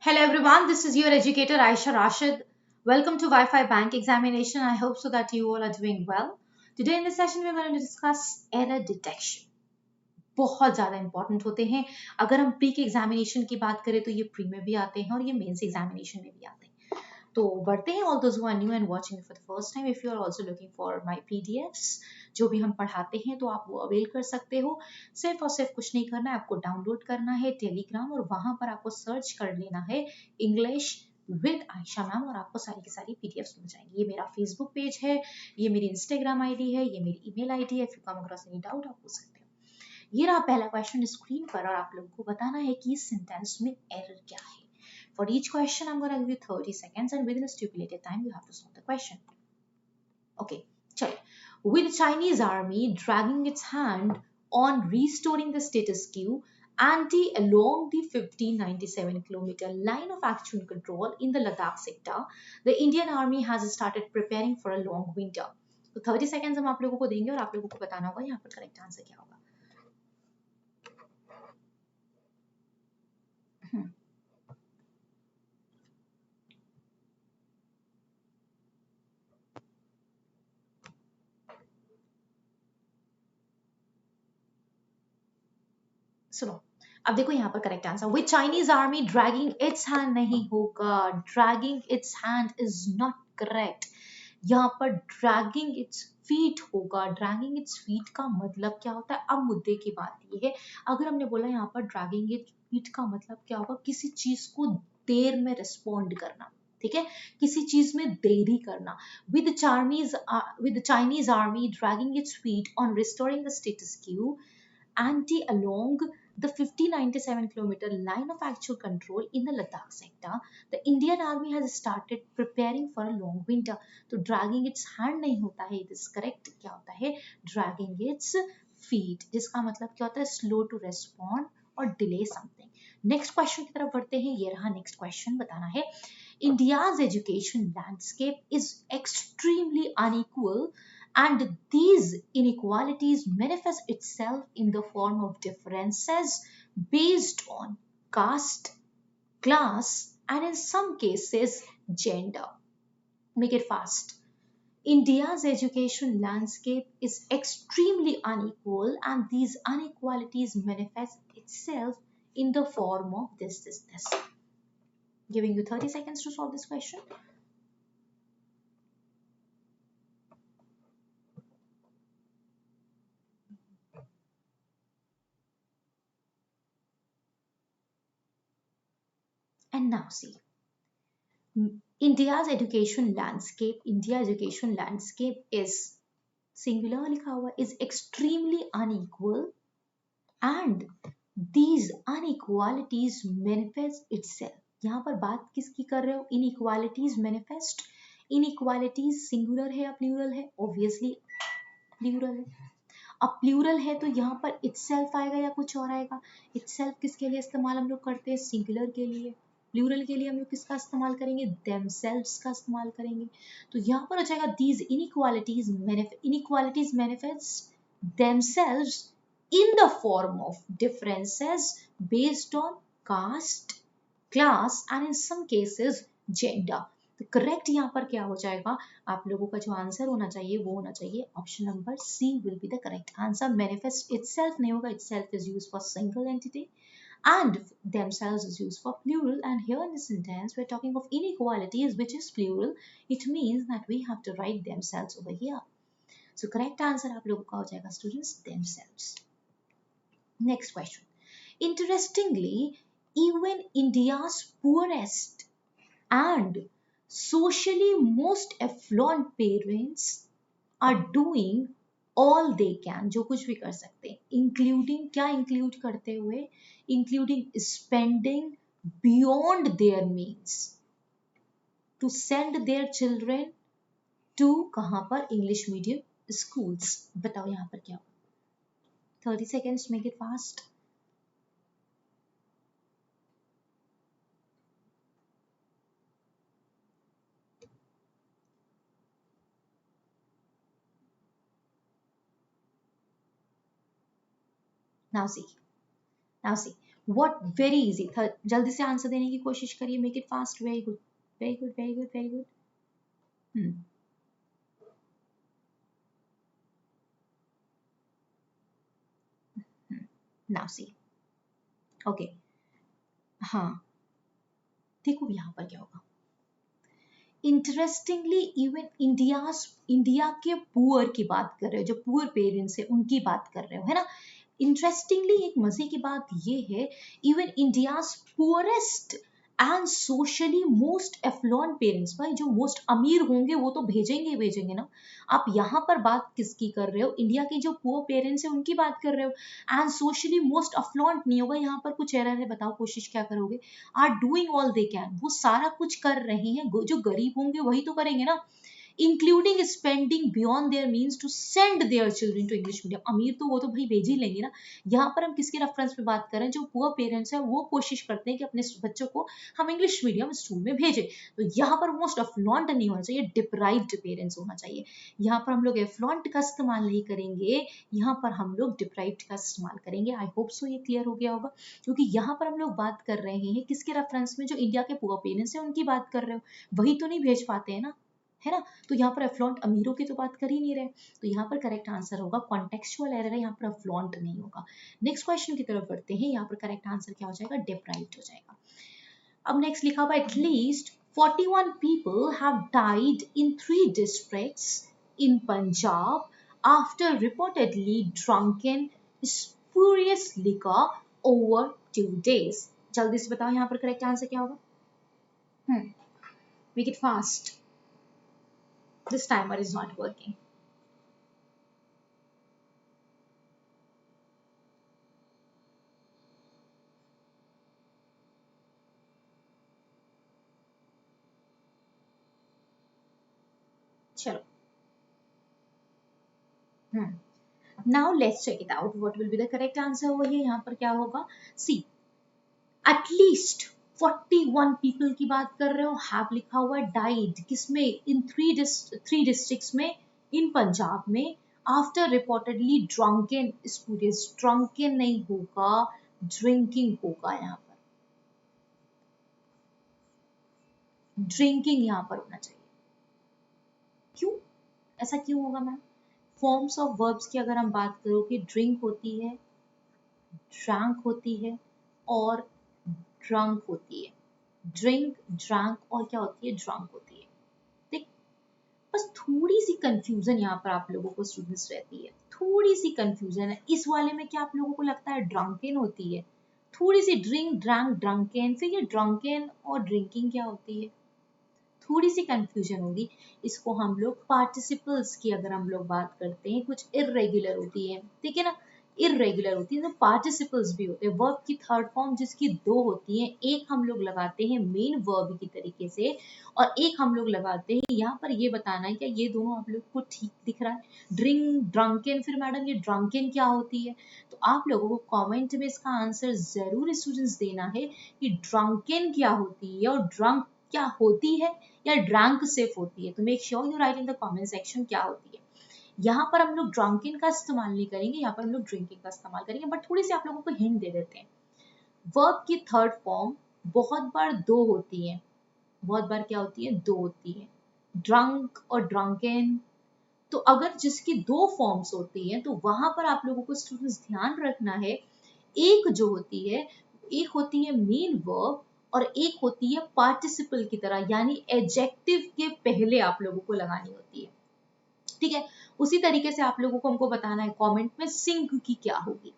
Hello everyone, this is your educator Aisha Rashid. Welcome to Wi-Fi Bank examination. I hope so that you all are doing well. Today in this session we're going to discuss error detection. बहुत ज़्यादा important होते हैं. अगर हम pre के examination की बात करें तो ये प्री में भी आते हैं और ये मेंस एग्जामिनेशन में भी आते हैं. तो बढ़ते हैं. All those who are new and watching for the first time, if you are also looking for my PDFs जो भी हम पढ़ाते हैं तो आप वो अवेल कर सकते हो. सिर्फ और सिर्फ कुछ नहीं करना है, आपको डाउनलोड करना है टेलीग्राम और वहां पर आपको सर्च कर लेना है इंग्लिश विद आयशा मैम और आपको सारी की सारी पीडीएफ्स मिल जाएंगी. ये मेरा फेसबुक पेज है, ये मेरी इंस्टाग्राम आईडी है, ये मेरी ईमेल आईडी है. If you come across any doubt आप पूछ सकते हो. ये रहा पहला क्वेश्चन स्क्रीन पर और आप लोगों को बताना है कि इस सेंटेंस में एरर क्या है. For each question, I'm going to give you 30 seconds and within a stipulated time, you have to solve the question. Okay, chalo. With Chinese army dragging its hand on restoring the status quo ante along the 1597-kilometer line of actual control in the Ladakh sector, the Indian army has started preparing for a long winter. तो 30 seconds हम आप लोगों को देंगे और आप लोगों को बताना होगा यहाँ पर करेक्ट आंसर क्या होगा. सुनो, अब देखो यहाँ पर correct answer with Chinese army dragging it's hand नहीं होगा. Dragging it's hand is not correct. यहाँ पर ड्रैगिंग इट्स फीट होगा. ड्रैगिंग इट्स फीट का मतलब क्या होता है? अब मुद्दे की बात ये है, अगर हमने बोला यहाँ पर ड्रैगिंग इट्स फीट का मतलब क्या होगा? किसी चीज को देर में रिस्पॉन्ड करना. ठीक है, किसी चीज में देरी करना. With Chinese army dragging its feet on restoring the status Q anti along the 5097-kilometer line of actual control in the Ladakh sector, the Indian Army has started preparing for a long winter. तो dragging its hand नहीं होता है, it is correct. क्या होता है? Dragging its feet, जिसका मतलब क्या होता है? Slow to respond और delay something. नेक्स्ट क्वेश्चन की तरफ बढ़ते हैं. ये रहा नेक्स्ट क्वेश्चन, बताना है India's education landscape is extremely unequal and these inequalities manifest itself in the form of differences based on caste, class, and in some cases gender. Make it fast. India's education landscape is extremely unequal and these inequalities manifest itself in the form of this. Giving you 30 seconds to solve this question. And now see, India education landscape is singular लिखा हुआ is extremely unequal and these inequalities manifest itself. यहाँ पर बात किसकी कर रहे हो? inequalities manifest. inequalities singular है या प्लूरल है? obviously प्लूरल है. अब प्लूरल है तो यहाँ पर itself आएगा या कुछ और आएगा? itself किसके लिए इस्तेमाल हम लोग करते हैं? सिंगुलर के लिए. प्लूरल के लिए हम लोग किसका इस्तेमाल करेंगे? themselves का इस्तेमाल करेंगे. तो यहाँ पर हो जाएगा these inequalities manifest themselves in the form of differences based on caste, class and in some cases gender. तो करेक्ट यहाँ पर क्या हो जाएगा? आप लोगों का जो आंसर होना चाहिए वो होना चाहिए option number C will be the correct answer. Manifest itself नहीं होगा. Itself is used for single entity and themselves is used for plural, and here in this sentence we're talking of inequalities which is plural. It means that we have to write themselves over here. So correct answer आप लोगों का हो जाएगा students themselves. Next question. Interestingly, even India's poorest and socially most affluent parents are doing all they can. जो कुछ भी कर सकते हैं, including क्या include करते हुए? including spending beyond their means to send their children to कहाँ पर? English medium schools. बताओ यहाँ पर क्या? 30 seconds, make it fast. Now see, what, very easy था, जल्दी से आंसर देने की कोशिश करिए, make it fast, very good, very good, very good, very good. Now C, okay, हाँ, देखो यहाँ पर क्या होगा। इंटरेस्टिंगली इवन इंडिया के पुअर की बात कर रहे हो, जो पुअर पेरेंट्स है उनकी बात कर रहे हो, है ना। इंटरेस्टिंगली एक मजे की बात ये है, even India's poorest and socially most affluent parents, भाई जो मोस्ट अमीर होंगे वो तो भेजेंगे ही भेजेंगे ना। आप यहाँ पर बात किसकी कर रहे हो, इंडिया के जो पुअर पेरेंट्स है उनकी बात कर रहे हो। एंड सोशली मोस्ट अफ्लुएंट नहीं होगा, यहाँ पर कुछ एरर है, बताओ कोशिश क्या करोगे। Are doing all they can, वो सारा कुछ कर रहे हैं, जो गरीब होंगे वही तो करेंगे ना। Including spending beyond their means to send their children to English medium, अमीर तो वो तो भाई भेज ही लेंगे ना। यहाँ पर हम किसके रेफरेंस पे बात करें, जो पुअर पेरेंट्स हैं वो कोशिश करते हैं कि अपने बच्चों को हम इंग्लिश मीडियम स्कूल में भेजें। तो यहाँ पर मोस्ट अफ्लुएंट नहीं होना चाहिए, डिप्राइव्ड पेरेंट्स होना चाहिए। यहाँ पर हम लोग एफ्लुएंट का इस्तेमाल नहीं करेंगे, यहाँ पर हम लोग डिप्राइव्ड का इस्तेमाल करेंगे। आई होप सो ये क्लियर हो गया होगा, क्योंकि यहाँ पर हम लोग बात कर रहे हैं किसके रेफरेंस में, जो इंडिया के पुअर पेरेंट्स हैं उनकी बात कर रहे हो, वही तो नहीं भेज पाते हैं ना, है ना। तो यहाँ पर एफ्लॉन्ट अमीरों की तो बात कर ही नहीं रहे, तो यहाँ पर करेक्ट आंसर होगा, कॉन्टेक्चुअल एरर है, यहाँ पर एफ्लॉन्ट नहीं होगा। नेक्स्ट क्वेश्चन की तरफ बढ़ते हैं, यहाँ पर करेक्ट आंसर क्या हो जाएगा, डिप्राइव्ड हो जाएगा। अब नेक्स्ट लिखा हुआ, at least 41 people have died in 3 districts in Punjab after reportedly drunken spurious liquor over 2 days। जल्दी से बताओ यहाँ पर करेक्ट आंसर क्या होगा। Make it fast, this timer is not working। चलो, now let's check it out, what will be the correct answer over here। यहाँ पर क्या होगा, सी, एटलीस्ट 41 पीपल की बात कर रहे हो, हैव लिखा हुआ डाइड किसमें, इन थ्री डिस्ट्रिक्ट्स में, इन पंजाब में, after reportedly drunken spurious, drunken नहीं होगा, ड्रिंकिंग होगा, यहाँ पर ड्रिंकिंग यहाँ पर होना चाहिए। क्यों, ऐसा क्यों होगा मैम। फॉर्म्स ऑफ वर्ब्स की अगर हम बात करो कि ड्रिंक होती है, ड्रैंक होती है और ड्रंक होती है, ड्रिंक, ड्रैंक और क्या होती है, ड्रंक होती है। देख, बस थोड़ी सी कंफ्यूजन यहाँ पर आप लोगों को स्टूडेंट्स रहती है, थोड़ी सी कंफ्यूजन है इस वाले में, क्या आप लोगों को लगता है ड्रंकेन होती है, थोड़ी सी ड्रिंक, ड्रैंक, ड्रंकेन, फिर ये ड्रंकेन और ड्रिंकिंग क्या होती है, थोड़ी सी कंफ्यूजन होगी। इसको हम लोग पार्टिसिपल्स की अगर हम लोग बात करते हैं, कुछ इरेगुलर होती है, ठीक है ना, इरेगुलर होती है, तो पार्टिसिपल्स भी होते हैं। वर्ब की थर्ड फॉर्म जिसकी दो होती है, एक हम लोग लगाते हैं मेन वर्ब की तरीके से और एक हम लोग लगाते हैं, यहाँ पर ये बताना है क्या ये दोनों आप लोग को ठीक दिख रहा है, ड्रिंक, ड्रंकेन, फिर मैडम ये ड्रंकेन क्या होती है। तो आप लोगों को कमेंट में इसका आंसर जरूर स्टूडेंट्स देना है कि ड्रंकेन क्या होती है और ड्रंक क्या होती है, या ड्रंक सिर्फ होती है। तो make sure you right in the comment section क्या होती है। यहाँ पर हम लोग ड्रंकिंग का इस्तेमाल नहीं करेंगे, यहाँ पर हम लोग ड्रिंकिंग का इस्तेमाल करेंगे, बट थोड़ी सी आप लोगों को हिंट दे देते हैं। वर्ब की थर्ड फॉर्म बहुत बार दो होती है, बहुत बार क्या होती है, दो होती है, ड्रंक और ड्रंकन। तो अगर जिसकी दो फॉर्म्स होती हैं तो वहां पर आप लोगों को स्टूडेंट्स ध्यान रखना है, एक जो होती है, एक होती है मेन वर्ब और एक होती है पार्टिसिपल की तरह, यानी एडजेक्टिव के पहले आप लोगों को लगानी होती है, ठीक है। उसी तरीके से आप लोगों को हमको बताना है कमेंट में सिंक की क्या होगी,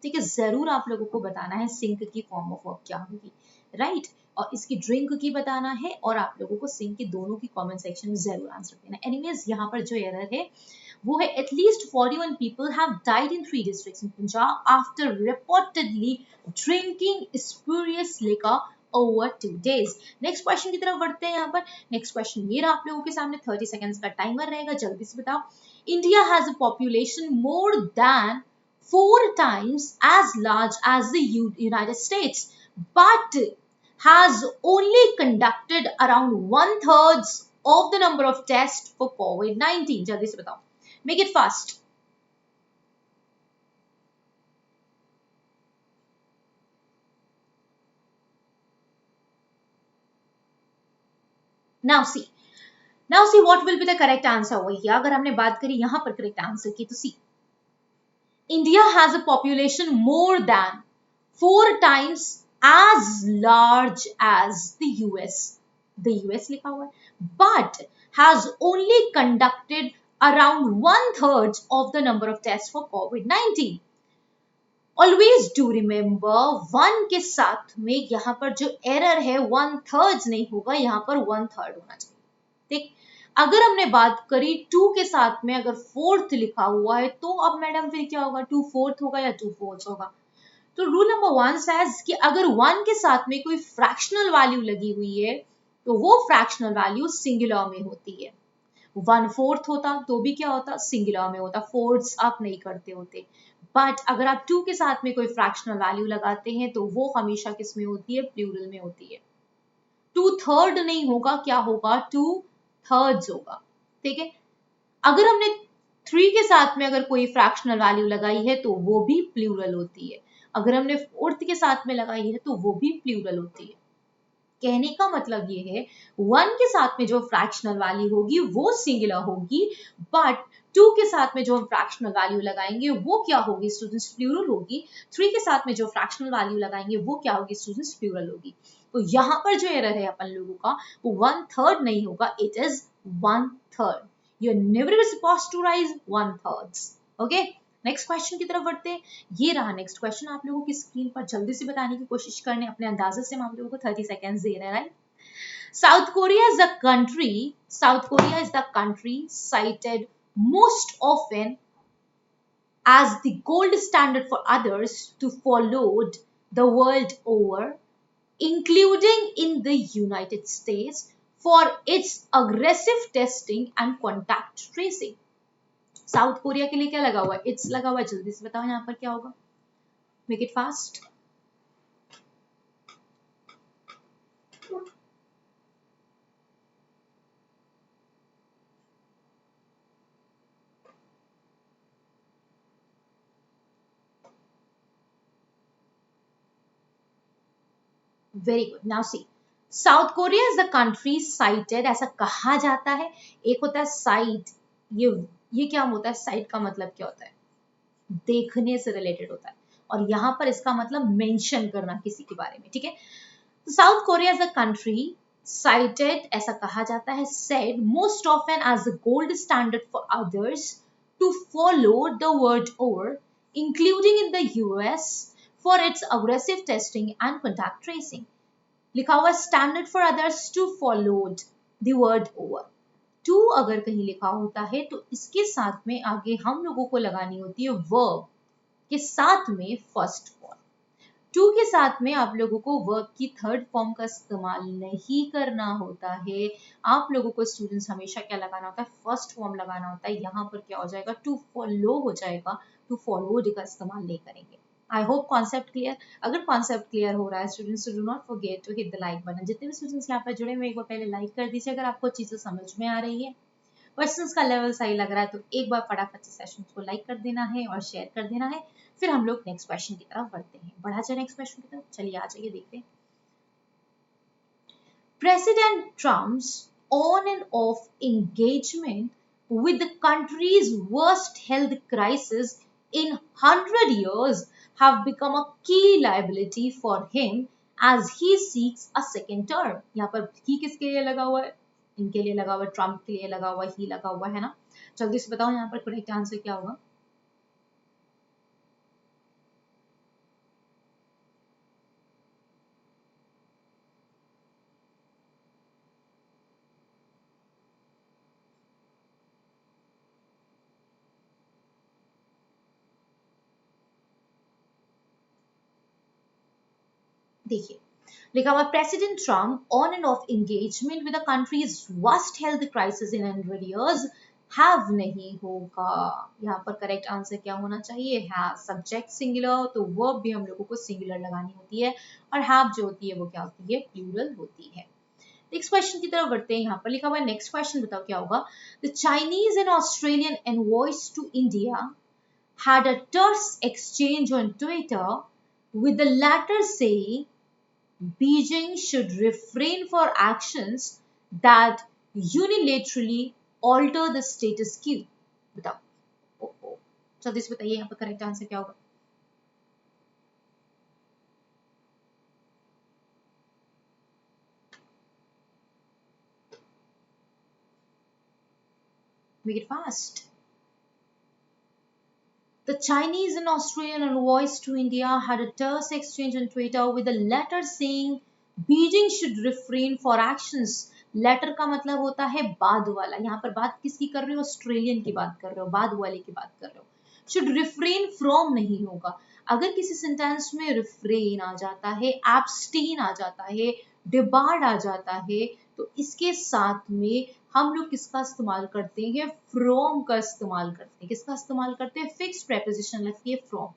ठीक है, जरूर आप लोगों को बताना है सिंक की फॉर्म ऑफ वर्ब क्या होगी, राइट। और इसकी ड्रिंक की बताना है और आप लोगों को सिंक की दोनों की कमेंट सेक्शन में जरूर आंसर देना है। एनीवेज यहाँ पर जो एरर है वो है, at least 41 people have died in 3 districts in Punjab after reportedly drinking spurious liquor over 2 days। Next question की तरफ बढ़ते हैं। यहाँ पर नेक्स्ट क्वेश्चन ये रहा आप लोगों के सामने, 30 सेकंड्स का टाइमर रहेगा, जल्दी से बताओ। India has a population more than 4 times as large as the United States, but has only conducted around 1/3 of the number of tests for COVID-19। जल्दी से बताओ, make it fast। Now see what will be the correct answer over here. अगर हमने बात करी यहां पर correct answer की, तो सी India has a population more than 4 times as large as the US. The US लिखा हुआ है, but has only conducted around 1/3 of the number of tests for COVID-19. Always do remember, 1 के साथ में यहाँ पर जो error है 1/3 नहीं होगा, यहाँ पर 1/3 होना चाहिए. ठीक. अगर हमने बात करी 2 के साथ में अगर 4th लिखा हुआ है, तो अब मैडम फिर क्या होगा, 2/4 होगा या 2/4 होगा. तो रूल नंबर 1 says कि अगर 1 के साथ में कोई फ्रैक्शनल वैल्यू लगी हुई है, तो वो फ्रैक्शनल वैल्यू सिंगुलर में होती है. 1/4 होता तो भी क्या होता, सिंगुलर में होता, फोर्थ्स आप नहीं करते होते. बट अगर आप 2 के साथ में कोई फ्रैक्शनल वैल्यू लगाते हैं, तो वो हमेशा किस में होती है, प्लूरल में होती है. 2/3 नहीं होगा, क्या होगा, 2/3 होगा. ठीक है. अगर हमने 3 के साथ में अगर कोई फ्रैक्शनल वैल्यू लगाई है, तो वो भी प्लूरल होती है. अगर हमने 4th के साथ में लगाई है, तो वो भी प्लूरल होती है. कहने का मतलब ये है, 1 के साथ में जो फ्रैक्शनल वैल्यू होगी वो सिंगुलर होगी, बट 2 के साथ में जो हम फ्रैक्शनल वैल्यू लगाएंगे वो क्या होगी स्टूडेंट्स, प्लूरल होगी. 3 के साथ में जो फ्रैक्शनल वैल्यू लगाएंगे वो क्या होगी स्टूडेंट्स, प्लूरल होगी. तो यहाँ पर जो एरर है अपन लोगों का, वो 1/3 नहीं होगा, it is 1/3. You are never supposed to rise 1/3. Okay. Next question की तरफ बढ़ते हैं. ये रहा नेक्स्ट क्वेश्चन. आप लोगों की स्क्रीन पर जल्दी से बताने की कोशिश करने, अपने अंदाजे से हम आप लोगों को 30 सेकेंड्स दे रहे हैं. Right. South Korea is the country. South Korea is the country cited most often as the gold standard for others to followed the world over, including in the United States, for its aggressive testing and contact tracing. South Korea के लिए क्या लगा हुआ है, it's लगा हुआ है. जल्दी से बताओ यहाँ पर क्या होगा, make it fast. Very good. Now see, South Korea is the country cited, ऐसा कहा जाता है. एक होता है साइट, ये क्या होता है, साइट का मतलब क्या होता है, देखने से रिलेटेड होता है, और यहां पर इसका मतलब मेंशन करना किसी के बारे में. ठीक है. South Korea is a country cited, ऐसा कहा जाता है, said most often as the gold standard for others to follow the world over, including in the US, for its aggressive testing and contact tracing. लिखा हुआ standard for others to followed the world over. to अगर कहीं लिखा होता है, तो इसके साथ में आगे हम लोगों को लगानी होती है verb के साथ में फर्स्ट फॉर्म. 2 के साथ में आप लोगों को वर्ब की थर्ड फॉर्म का इस्तेमाल नहीं करना होता है. आप लोगों को स्टूडेंट्स हमेशा क्या लगाना होता है, फर्स्ट फॉर्म लगाना होता है. यहाँ पर क्या हो जाएगा, टू फॉलो हो जाएगा, टू फॉलोड का इस्तेमाल नहीं करेंगे. I hope concept clear. अगर कॉन्सेप्ट क्लियर हो रहा है students, do not forget to hit the like button. जितने भी स्टूडेंट्स यहाँ पर जुड़े हुए, एक बार पहले लाइक कर दीजिए अगर आपको चीजें समझ में आ रही है. क्वेश्चंस का लेवल सही लग रहा है तो एक बार फटाफट से सेशन को लाइक कर देना है और शेयर कर देना है. फिर हम लोग नेक्स्ट क्वेश्चन की तरफ बढ़ते हैं. बढ़ा जाए नेक्स्ट क्वेश्चन की तरफ. चलिए आ जाइए, देखते हैं. President Trump's on end of engagement with the country's worst health crisis in 100 years have become a key liability for him as he seeks a second term. यहाँ पर ही किसके लिए लगा हुआ है, इनके लिए लगा हुआ है, ट्रम्प के लिए लगा हुआ है, ही लगा हुआ है ना. जल्दी से बताओ यहाँ पर करेक्ट आंसर क्या होगा. देखिए, लिखा हुआ president Trump on end of engagement with the countries worst health crisis in 100 years have नहीं होगा. यहाँ पर करेक्ट आंसर क्या होना चाहिए, हैव. सब्जेक्ट सिंगुलर, तो वर्ब भी हम लोगों को सिंगुलर लगानी होती है, और हैव जो होती है वो क्या होती है, प्लूरल होती है. नेक्स्ट क्वेश्चन की तरफ बढ़ते हैं. यहाँ पर लिखा हुआ है नेक्स्ट क्वेश्चन, बताओ क्या होगा. The Chinese and Australian envoys to India had a terse exchange on Twitter, with the latter saying Beijing should refrain for actions that unilaterally alter the status quo? बताओ. ओ जल्दी से बताइए यहाँ पर करेक्ट आंसर क्या होगा. Make it fast. The Chinese and Australian envoys to India had a terse exchange on Twitter with a letter saying Beijing should refrain for actions. Letter का मतलब होता है बाद वाला. यहाँ पर बात किसकी कर रहे हो? ऑस्ट्रेलियन की बात कर रहे हो, बाद वाले की बात कर रहे हो. शुड रिफ्रेन फ्रॉम नहीं होगा. अगर किसी सेंटेंस में रिफ्रेन आ जाता है, एब्सटेन आ जाता है, डिबार्ड आ जाता है, तो इसके साथ में हम लोग किसका इस्तेमाल करते हैं? फ्रॉम का इस्तेमाल करते हैं. किसका इस्तेमाल करते हैं? फिक्स प्रेपोजिशन लगती है फ्रॉम.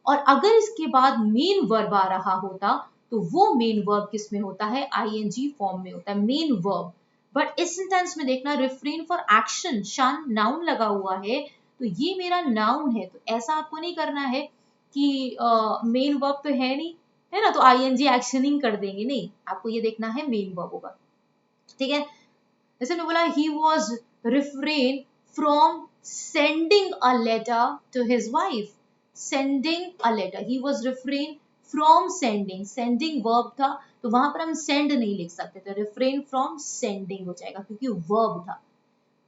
और अगर इसके बाद मेन वर्ब आ रहा होता तो वो मेन वर्ब किस में होता है? आईएनजी फॉर्म में होता है मेन वर्ब. बट इस सेंटेंस में देखना, रिफ्रेन फॉर एक्शन, शान नाउन लगा हुआ है, तो ये मेरा नाउन है. तो ऐसा आपको नहीं करना है कि मेन वर्ब तो है नहीं, है ना, तो आईएनजी एक्शनिंग कर देंगे. नहीं, आपको ये देखना है मेन वर्ब होगा. ठीक है. जैसे मैं बोला, he was refrain from sending a letter to his wife. Sending a letter, he was refrain from sending. Sending verb था, तो वहां पर हम सेंड नहीं लिख सकते थे, रिफ्रेन फ्रॉम सेंडिंग हो जाएगा क्योंकि वर्ब था.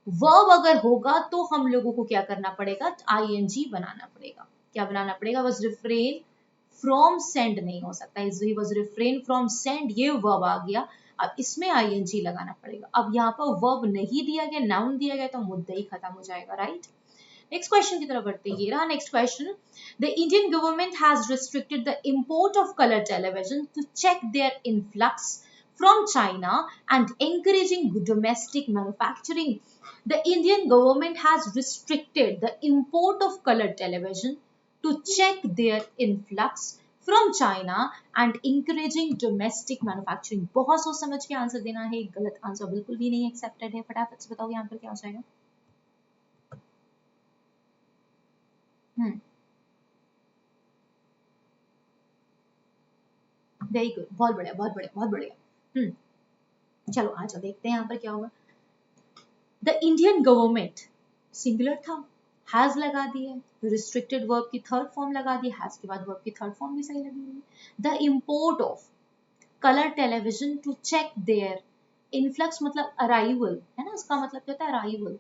वर्ब अगर होगा तो हम लोगों को क्या करना पड़ेगा? आईएनजी बनाना पड़ेगा. क्या बनाना पड़ेगा? बस रिफ्रेन फ्रॉम सेंड नहीं हो सकता. He was refrain from send, ये वर्ब आ गया. अब इसमें आईएनजी लगाना पड़ेगा. अब यहाँ पर वर्ब नहीं दिया गया, नाउन दिया गया, तो मुद्दा ही खत्म हो जाएगा. राइट. नेक्स्ट क्वेश्चन की तरफ बढ़ते हैं. ये रहा next question. The Indian government has restricted the import of colour television to check their influx from China and encouraging domestic manufacturing. The Indian government has restricted the import of color television to check their influx from China and encouraging domestic manufacturing. बहुत सोच समझ के answer देना है. गलत answer बिल्कुल भी नहीं एक्सेप्टेड है. फटाफट से बताओ यहाँ पर क्या हो जाएगा. Very good. बहुत बढ़िया, बहुत बढ़िया, बहुत बढ़िया. चलो आ जाओ, देखते हैं यहाँ पर क्या होगा. द इंडियन गवर्नमेंट सिंगुलर था, हैज लगा दिया है. रिस्ट्रिक्टेड वर्ब की थर्ड फॉर्म लगा दी, हैज के बाद वर्ब की थर्ड फॉर्म भी सही लगी हुई है. The import of colour television to check their influx मतलब अराइवल है ना, उसका मतलब क्या होता है? Arrival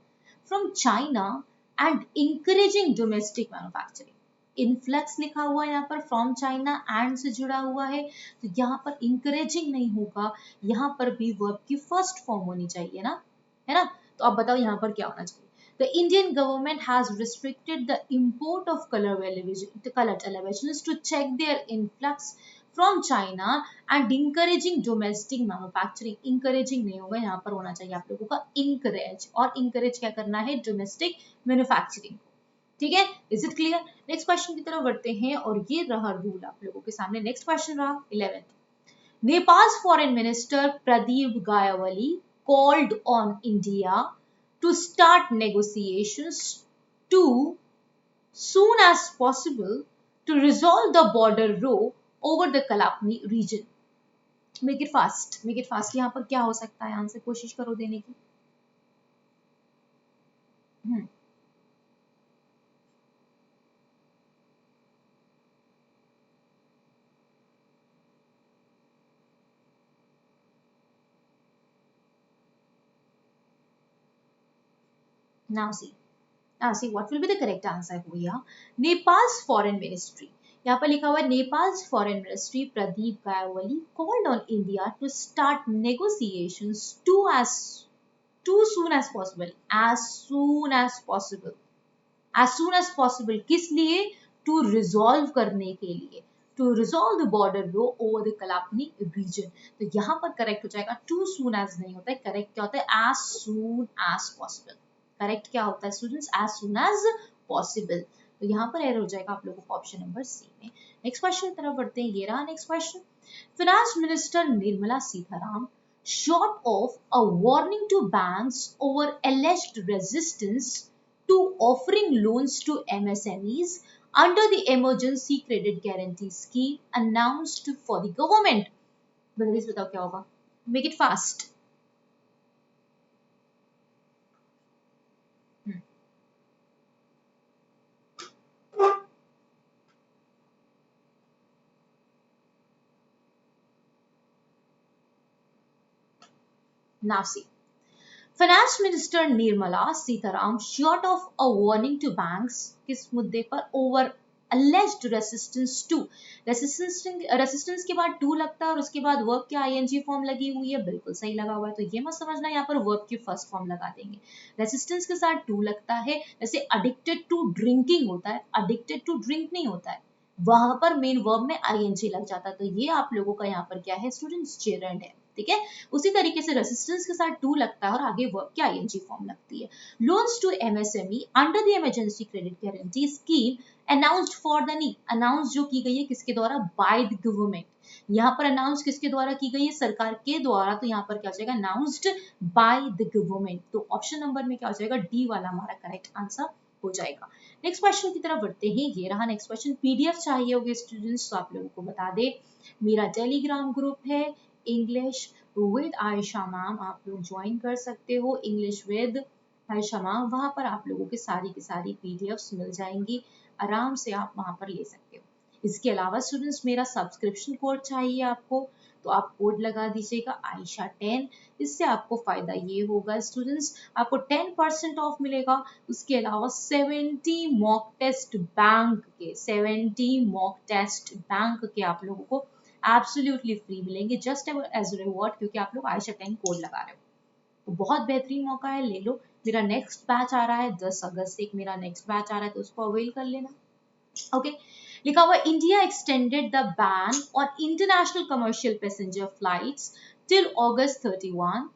from China and encouraging domestic manufacturing. Influx लिखा हुआ है यहाँ पर, फ्रॉम चाइना एंड से जुड़ा हुआ है, तो यहाँ पर इंकरेजिंग नहीं होगा, यहाँ पर भी वर्ब की फर्स्ट फॉर्म होनी चाहिए ना, है ना. तो अब बताओ यहाँ पर क्या होना चाहिए. The Indian government has restricted the import of color televisions to check their influx from China and encouraging domestic manufacturing. Encouraging नहीं होगा, यहाँ पर होना चाहिए आप लोगों का encourage. और encourage क्या करना है? domestic manufacturing. ठीक है. Is it clear? Next question की तरफ बढ़ते हैं और ये रहा रूल आप लोगों के सामने. नेक्स्ट क्वेश्चन रहा 11th. Nepal's foreign minister Pradeep Gayawali called on India to start negotiations to soon as possible to resolve the border row over the Kalapani region. Make it fast. Make it fast. यहाँ पर क्या हो सकता है? Answer कोशिश करो देने की. Now see. See what will be the correct answer here. Nepal's foreign ministry. यहाँ पर लिखा हुआ है Nepal's foreign ministry Pradeep Gayawali called on India to start negotiations too soon as possible. As soon as possible. As soon as possible. किस लिए? To resolve करने के लिए. To resolve the border row over the Kalapani region. तो यहाँ पर correct हो जाएगा. Too soon as नहीं होता है. Correct क्या होता है? As soon as possible. करेक्ट क्या होता है students? As soon as possible. तो यहाँ पर एरर हो जाएगा आप लोगों को ऑप्शन नंबर सी में. नेक्स्ट क्वेश्चन की तरफ बढ़ते हैं. ये रहा next question. Finance minister Nirmala Sitaram shot off a warning to banks over alleged resistance to offering loans to MSMEs under the emergency credit guarantee scheme announced for the government. बताओ क्या होगा. Make it fast. Now see, finance minister Nirmala Sitaram short of a warning to banks किस मुद्दे पर? Over alleged resistance to, resistance के बाद to लगता है और उसके बाद वर्ब की आईएनजी फॉर्म लगी हुई है, बिल्कुल सही लगा हुआ है, तो ये मत समझना यहाँ पर वर्ब की फर्स्ट फॉर्म लगा देंगे, रेसिस्टेंस के साथ टू लगता है, जैसे अडिक्टेड टू ड्रिंकिंग होता है, अडिक्टेड टू ड्रिंक नहीं होता है, वहां पर मेन वर्ब में आईएनजी लग जाता है, तो ये आप लोगों का यहाँ पर क्या है स्टूडेंट्स, जेरेंड है, ठीक है। उसी तरीके से रेसिस्टेंस के साथ टू लगता है और आगे वर्ब की आईएनजी फॉर्म लगती है। Loans to MSME under the emergency credit guarantee scheme announced for the नी, अनाउंस जो की गई है किसके द्वारा? बाय द गवर्नमेंट, यहाँ पर अनाउंस किसके द्वारा की गई है? सरकार के द्वारा, तो यहाँ पर क्या हो जाएगा? अनाउंस्ड बाय द गवर्नमेंट, तो ऑप्शन नंबर में क्या हो जाएगा? डी वाला हमारा करेक्ट आंसर हो जाएगा। नेक्स्ट क्वेश्चन की तरफ बढ़ते हैं, ये रहा नेक्स्ट क्वेश्चन, पीडीएफ चाहिए होगी स्टूडेंट्स तो आप लोगों को बता दे, मेरा टेलीग्राम ग्रुप है इंग्लिश विद आयशा मैम, आप लोग ज्वाइन कर सकते हो, इंग्लिश विद आयशा मैम, वहां पर आप लोगों की सारी पीडीएफ्स मिल जाएंगी, आराम से आप वहां पर ले सकते हो। इसके अलावा स्टूडेंट्स मेरा सब्सक्रिप्शन कोड चाहिए आपको, तो आप कोड लगा दीजिएगा आयशा 10, इससे आपको फायदा ये होगा स्टूडेंट्स, आपको 10% ऑफ मिलेगा, उसके अलावा 70 मॉक टेस्ट बैंक के, 70 मॉक टेस्ट बैंक के आप लोगों को एब्सोल्युटली फ्री मिलेंगे, जस्ट एज रिवॉर्ड, क्योंकि आप लोग आयशा 10 कोड लगा रहे हो, तो बहुत बेहतरीन मौका है, ले लो। मेरा नेक्स्ट बैच आ रहा है 10 अगस्त से, एक मेरा नेक्स्ट बैच आ रहा है, तो उसको अवेल कर लेना। ओके, लिखा हुआ India extended the ban on international commercial passenger flights till August 31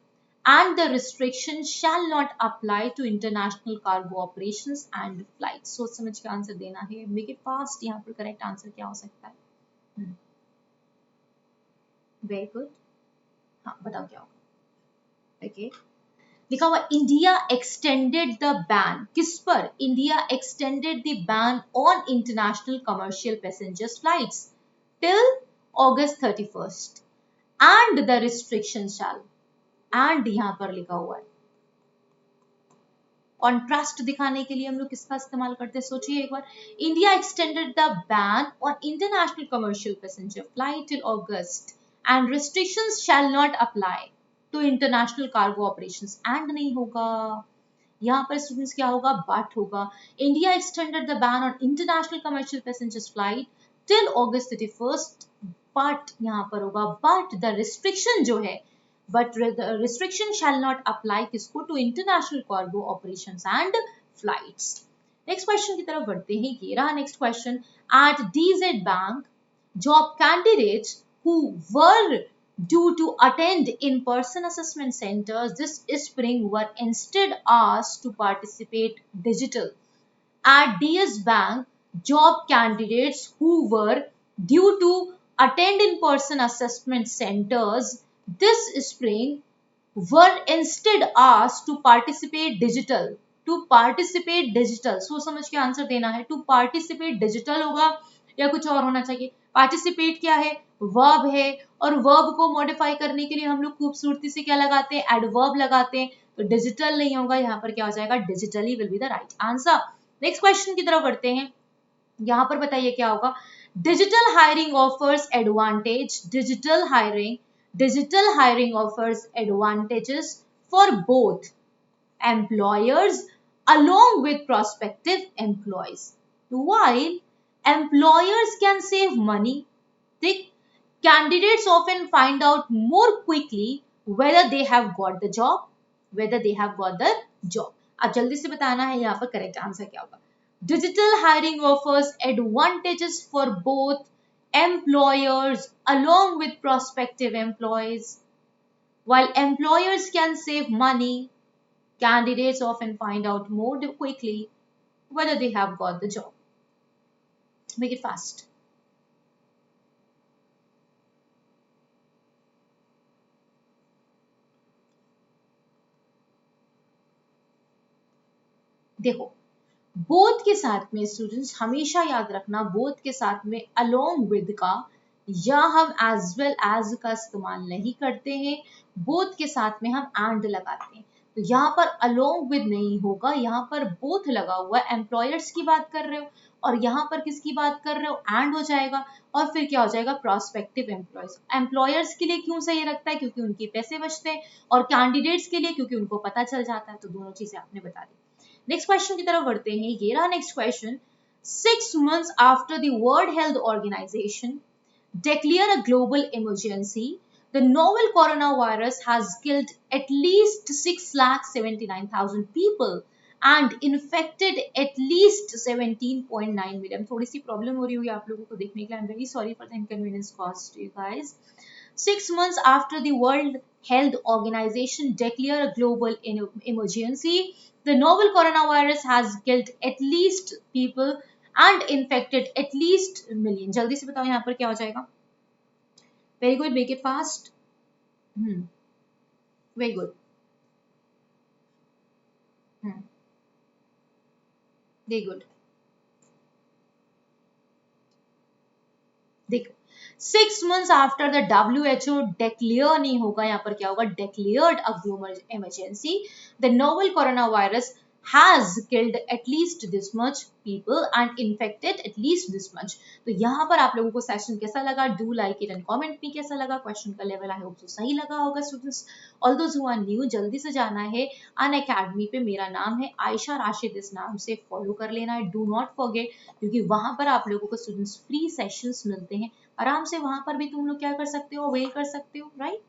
and the restriction shall not apply to international cargo operations and flights। सोच समझ के आंसर देना है, मेक इट फास्ट। यहाँ पर करेक्ट आंसर क्या हो सकता है? वेरी गुड, हाँ बताओ क्या होगा। ओके, लिखा हुआ इंडिया एक्सटेंडेड द बैन, किस पर? India extended the ban on international commercial passengers flights till August 31 and the restriction shall, and यहां पर लिखा हुआ है, कॉन्ट्रास्ट दिखाने के लिए हम लोग किसका इस्तेमाल करते हैं? सोचिए एक बार, India extended the ban on international commercial passenger flight till August and restrictions shall not apply to international cargo operations, and नहीं होगा, यहाँ पर स्टूडेंट्स क्या होगा? बट होगा। India extended the ban on international commercial passengers flight till August 31, but यहाँ पर होगा बट द रिस्ट्रिक्शन जो है, but the restriction shall not apply किसको? to international cargo operations and flights। Next question की तरफ बढ़ते हैं, ये रहा next question, at DZ Bank job candidates who were due to attend in-person assessment centers this spring were instead asked to participate digital। At DS Bank job candidates who were due to attend in-person assessment centers this spring were instead asked to participate digital। to participate digital, सोच समझ के answer देना है, to participate digital होगा या कुछ और होना चाहिए? participate क्या है? verb है, और verb को modify करने के लिए हम लोग खूबसूरती से क्या लगाते हैं? adverb लगाते हैं, तो digital नहीं होगा, यहाँ पर क्या हो जाएगा? digitally will be the right answer। Next question की तरफ बढ़ते हैं, यहाँ पर बताइए क्या होगा? Digital hiring offers advantage, digital hiring offers advantages for both employers along with prospective employees, while employers can save money, the candidates often find out more quickly whether they have got the job। अब जल्दी से बताना है यहाँ पर correct answer क्या होगा। Digital hiring offers advantages for both employers along with prospective employees. While employers can save money, candidates often find out more quickly whether they have got the job। Make it fast। देखो, both के साथ में students हमेशा याद रखना, both के साथ में अलोंग विद का या हम एज वेल एज का इस्तेमाल नहीं करते हैं, बोथ के साथ में हम एंड लगाते हैं, तो यहाँ पर अलोंग विद नहीं होगा, यहाँ पर बोथ लगा हुआ है, एम्प्लॉयर्स की बात कर रहे हो, और यहाँ पर किसकी बात कर रहे हो, एंड हो जाएगा और फिर क्या हो जाएगा, प्रोस्पेक्टिव एम्प्लॉयज। एम्प्लॉयर्स के लिए क्यों सही रखता है, क्योंकि उनके पैसे बचते हैं, और कैंडिडेट्स के लिए क्योंकि उनको पता चल जाता है। तो दोनों चीजें आपने बता दी। नेक्स्ट क्वेश्चन की तरफ बढ़ते हैं। ये रहा next question. 6 months after the World Health Organization declare a global emergency, the novel coronavirus has killed at least 6,79,000 people and infected at least 17.9 million. थोड़ी सी प्रॉब्लम हो रही होगी आप लोगों को देखने के लिए। I'm very sorry for the inconvenience caused to you guys. 6 months after the World Health Organization declared a global emergency, the novel coronavirus has killed at least people and infected at least million. जल्दी से बताओ यहाँ पर क्या हो जाएगा। Very good, make it fast. Very good. Very good. देखो, 6 months after the WHO declare नहीं होगा, यहाँ पर क्या होगा, declared a global emergency, the novel coronavirus has killed at least this much people and infected at least this much. तो यहाँ पर आप लोगों को सेशन कैसा लगा, do like it and comment में कैसा लगा, क्वेश्चन का लेवल आई होप तो सही लगा होगा students. All those who are new जल्दी से जाना है अन अकेडमी पे, मेरा नाम है आयशा राशिद, इस नाम से फॉलो कर लेना है, डू नॉट फॉरगेट, क्योंकि वहां पर आप लोगों को स्टूडेंट्स फ्री सेशंस मिलते हैं, आराम से वहां पर भी तुम लोग क्या कर सकते हो, वेल कर सकते हो, राइट।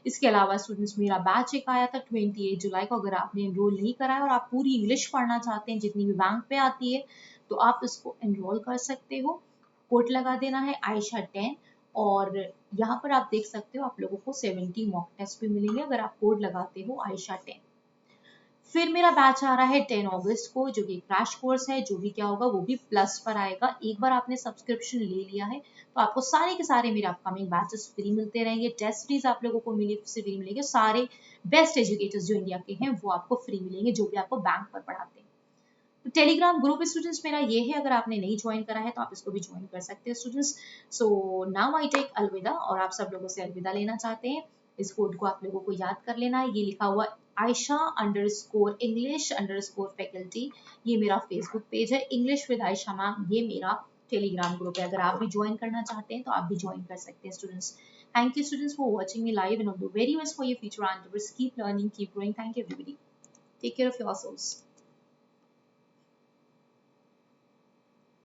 इसके अलावा स्टूडेंट्स मेरा बैच एक आया था 28 जुलाई को, अगर आपने एनरोल नहीं करा है और आप पूरी इंग्लिश पढ़ना चाहते हैं जितनी भी बैंक पे आती है, तो आप इसको एनरोल कर सकते हो। कोड लगा देना है आयशा 10, और यहाँ पर आप देख सकते हो आप लोगों को 70 मॉक टेस्ट भी मिलेंगे अगर आप कोड लगाते हो आयशा 10। फिर मेरा बैच आ रहा है 10 अगस्त को, जो कि क्रैश कोर्स है, जो भी क्या होगा वो भी प्लस पर आएगा। एक बार आपने सब्सक्रिप्शन ले लिया है तो आपको सारे के सारे मेरे अपकमिंग बैचेस फ्री मिलते रहेंगे, टेस्ट सीरीज आप लोगों को फ्री मिलेंगे, सारे बेस्ट एजुकेटर्स जो इंडिया के हैं वो आपको फ्री मिलेंगे, जो भी आपको बैंक पर पढ़ाते हैं। तो टेलीग्राम ग्रुप स्टूडेंट्स मेरा ये है, अगर आपने नहीं ज्वाइन करा है तो आप इसको भी ज्वाइन कर सकते हैं students. So now I take अलविदा, और आप सब लोगों से अलविदा लेना चाहते हैं। इस कोड को आप लोगों को याद कर लेना है, ये लिखा हुआ Aisha_English_faculty, ये मेरा फेसबुक पेज है, इंग्लिश विद आयशा मैम ये मेरा टेलीग्राम ग्रुप है। अगर आप भी ज्वाइन करना चाहते हैं तो आप भी ज्वाइन कर सकते हैं students. Thank you students for watching me live, and all the very best for your future endeavors. Keep learning, keep growing. Thank you everybody. Take care of yourselves.